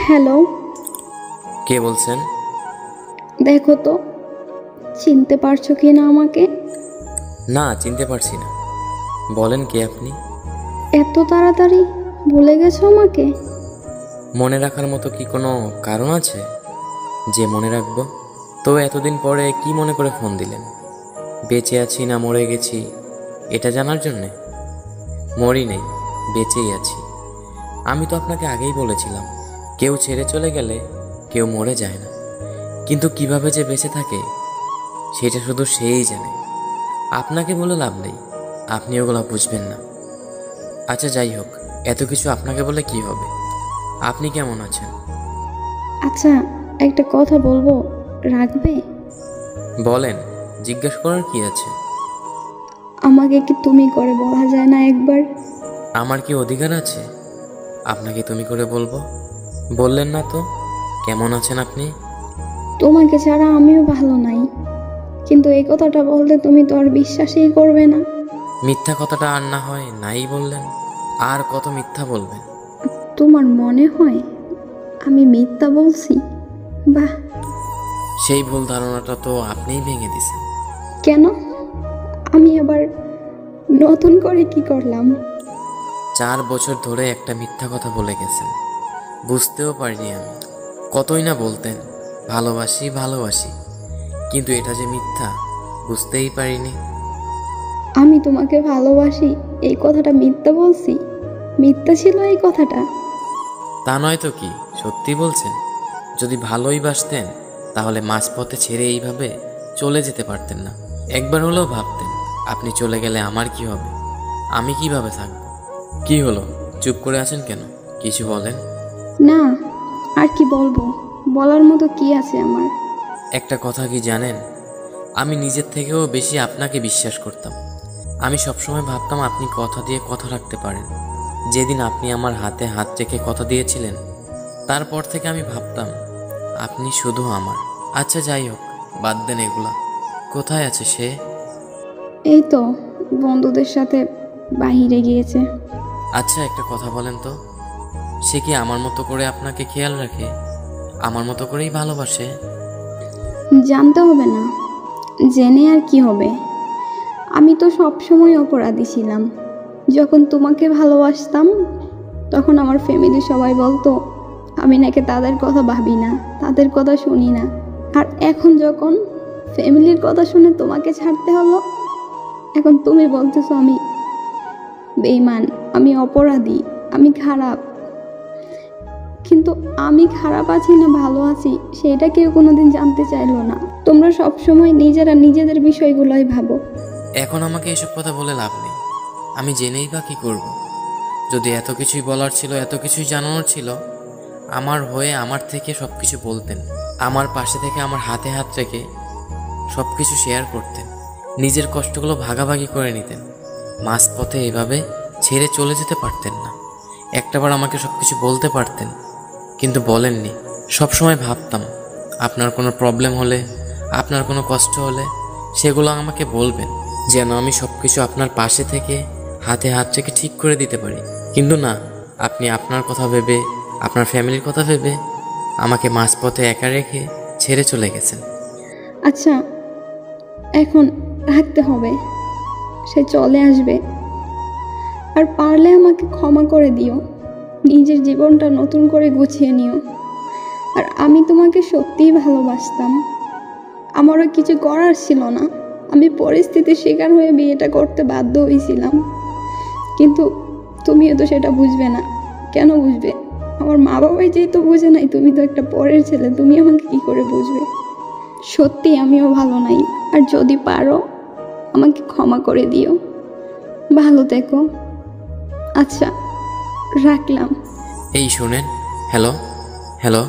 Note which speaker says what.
Speaker 1: Hello.
Speaker 2: কে বলছেন?
Speaker 1: দেখো তো, চিনতে পারছো কি না আমাকে?
Speaker 2: না, চিনতে পারছি না। বলেন কে আপনি?
Speaker 1: এত তাড়াতাড়ি ভুলে গেছো আমাকে?
Speaker 2: মনে রাখার মতো কি কোনো কারণ আছে যে মনে রাখবো? তো এতদিন পরে কি মনে করে ফোন দিলেন? বেঁচে আছি না মরে গেছি এটা জানার জন্যে? মরি নেই, বেঁচেই আছি। আমি তো আপনাকে আগেই বলেছিলাম, কেউ ছেড়ে চলে গেলে কেউ মরে যায় না, কিন্তু কিভাবে যে বেঁচে থাকে সেটা শুধু সেই জানে। আপনাকে বলে লাভ নেই, আপনি ওগুলো বুঝবেন না। আচ্ছা যাই হোক, এত কিছু আপনাকে বলে কি হবে? আপনি কেমন আছেন?
Speaker 1: আচ্ছা, একটা কথা বলবো, রাখবে?
Speaker 2: বলেন, জিজ্ঞেস করার কি আছে?
Speaker 1: আমাকে কি তুমি করে বলা যায় না একবার?
Speaker 2: আমার কি অধিকার আছে আপনাকে তুমি করে বলবো? বললেন না তো, কেমন আছেন আপনি?
Speaker 1: তোমাকে ছাড়া আমিও ভালো নাই, কিন্তু এই কথাটা বলতে তুমি তো আর বিশ্বাসই করবে না।
Speaker 2: মিথ্যা কথাটা আর না হয় নাই বললেন, আর কত মিথ্যা বলবেন?
Speaker 1: তোমার মনে হয় আমি মিথ্যা বলছি? বাহ!
Speaker 2: সেই ভুল ধারণাটা তো আপনিই ভেঙে দিছেন।
Speaker 1: কেন? আমি আবার নতুন করে কি করলাম?
Speaker 2: 4 বছর ধরে একটা মিথ্যা কথা বলে গেছেন, বুঝতেও পারিনি আমি। কতই না বলতেন ভালোবাসি ভালোবাসি, কিন্তু এটা যে মিথ্যা বুঝতেই পারিনি।
Speaker 1: আমি তোমাকে ভালোবাসি এই কথাটা মিথ্যা বলছি? মিথ্যা ছিল এই কথাটা?
Speaker 2: তা নয় তো কি, সত্যি বলছেন? যদি ভালোই বাসতেন তাহলে মাঝপথে ছেড়ে এইভাবে চলে যেতে পারতেন না। একবার হলেও ভাবতেন আপনি চলে গেলে আমার কি হবে, আমি কিভাবে থাকবো। কি হলো, চুপ করে আছেন কেন? কিছু বলেন।
Speaker 1: না, আর কি বলবো? বলার মতো কি আছে আমার?
Speaker 2: একটা কথা কি জানেন, আমি নিজের থেকেও বেশি আপনাকে বিশ্বাস করতাম। আমি সবসময় ভাবতাম আপনি কথা দিয়ে কথা রাখতে পারেন। যেদিন আপনি আমার হাতে হাত রেখে কথা দিয়েছিলেন, তারপর থেকে আমি ভাবতাম আপনি শুধু আমার। আচ্ছা যাই হোক, বাদ দেন এগুলা। কোথায় আছে সে?
Speaker 1: এই তো বন্ধুদের সাথে বাহিরে গিয়েছে।
Speaker 2: আচ্ছা একটা কথা বলেন তো, সে কি আমার মতো করে আপনাকে খেয়াল রাখে, আমার মতো করেই ভালোবাসে?
Speaker 1: জানতে হবে না, জেনে আর কি হবে? আমি তো সবসময় অপরাধী ছিলাম। যখন তোমাকে ভালোবাসতাম তখন আমার ফ্যামিলি সবাই বলতো আমি নাকি তাদের কথা ভাবি না, তাদের কথা শুনি না। আর এখন যখন ফ্যামিলির কথা শুনে তোমাকে ছাড়তে হলো, এখন তুমি বলতেছো আমি বেঈমান, আমি অপরাধী, আমি খারাপ। কিন্তু আমি খারাপ আছি না ভালো আছি সেটা কেউ কোনোদিন জানতে চাইলো না। তোমরা সবসময় নিজেরা নিজেদের বিষয়গুলোই ভাবো।
Speaker 2: এখন আমাকে এসব কথা বলে লাভ নেই, আমি জেনেই বা কি করব? যদি এত কিছুই বলার ছিল, এত কিছুই জানানোর ছিল, আমার হয়ে আমার থেকে সব কিছু বলতেন, আমার পাশে থেকে আমার হাতে হাত রেখে সব কিছু শেয়ার করতেন, নিজের কষ্টগুলো ভাগাভাগি করে নিতেন। মাঝপথে এভাবে ছেড়ে চলে যেতে পারতেন না। একটাবার আমাকে সব কিছু বলতে পারতেন, কিন্তু বলেননি। সবসময় ভাবতাম আপনার কোনো প্রবলেম হলে, আপনার কোনো কষ্ট হলে সেগুলো আমাকে বলবেন, যেন আমি সব কিছু আপনার পাশে থেকে হাতে হাত রেখে ঠিক করে দিতে পারি। কিন্তু না, আপনি আপনার কথা ভেবে, আপনার ফ্যামিলির কথা ভেবে আমাকে মাঝপথে একা রেখে ছেড়ে চলে গেছেন।
Speaker 1: আচ্ছা, এখন রাখতে হবে, সে চলে আসবে। আর পারলে আমাকে ক্ষমা করে দিও, নিজের জীবনটা নতুন করে গুছিয়ে নিও। আর আমি তোমাকে সত্যিই ভালোবাসতাম, আমারও কিছু করার ছিল না, আমি পরিস্থিতির শিকার হয়ে বিয়েটা করতে বাধ্য হয়েছিলাম। কিন্তু তুমিও তো সেটা বুঝবে না। কেন বুঝবে? আমার মা বাবাই যেহেতু বুঝে নাই, তুমি তো একটা পরের ছেলে, তুমি আমাকে কি করে বুঝবে? সত্যি আমিও ভালো নাই, আর যদি পারো আমাকে ক্ষমা করে দিও। ভালো থেকো। আচ্ছা, রাখলাম।
Speaker 2: এই শুনেন, হ্যালো হ্যালো।